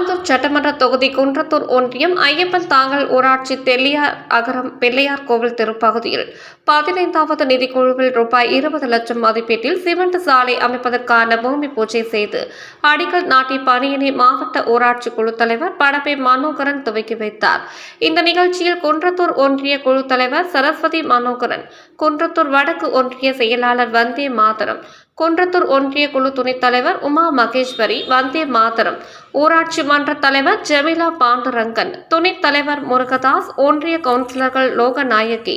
ஆலந்தூர் சட்டமன்ற தொகுதி குன்றத்தூர் ஒன்றியம் ஐயப்பன் தாங்கல் ஊராட்சி தெல்லியார் அகரம் பிள்ளையார் கோவில் தெருப்பகுதியில் 15வது நிதிக்குழுவில் ரூபாய் 20 லட்சம் மதிப்பீட்டில் சிமெண்ட் சாலை அமைப்பதற்கான பூமி பூஜை செய்து அடிக்கல் நாட்டிய பணியினை மாவட்ட ஊராட்சி குழு தலைவர் படப்பை மனோகரன் துவக்கி வைத்தார். இந்த நிகழ்ச்சியில் குன்றத்தூர் ஒன்றிய குழு தலைவர் சரஸ்வதி மனோகரன், குன்றத்தூர் வடக்கு ஒன்றிய செயலாளர் வந்தே மாதரம், குன்றத்தூர் ஒன்றிய குழு துணைத் தலைவர் உமா மகேஸ்வரி, வந்தே மாதரம், ஊராட்சி மன்ற தலைவர் ஜெமிலா பாண்டுரங்கன், துணைத் தலைவர் முருகதாஸ், ஒன்றிய கவுன்சிலர்கள் லோகநாயகி,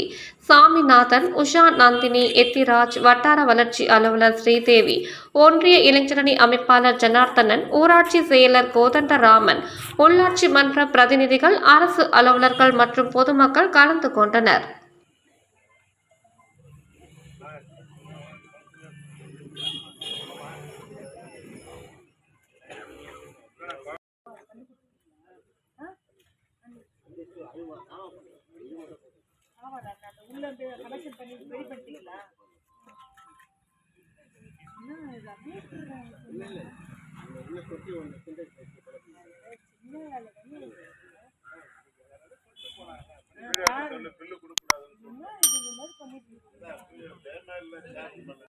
சாமிநாதன், உஷா நந்தினி, எத்திராஜ், வட்டார வளர்ச்சி அலுவலர் ஸ்ரீதேவி, ஒன்றிய இளைஞரணி அமைப்பாளர் ஜனார்த்தனன், ஊராட்சி செயலர் கோதண்டராமன், உள்ளாட்சி மன்ற பிரதிநிதிகள், அரசு அலுவலர்கள் மற்றும் பொதுமக்கள் கலந்து கொண்டனர். உள்ள கனெக்ஷன் பண்ணி ரெடி பண்ணிட்டீங்களா? சின்ன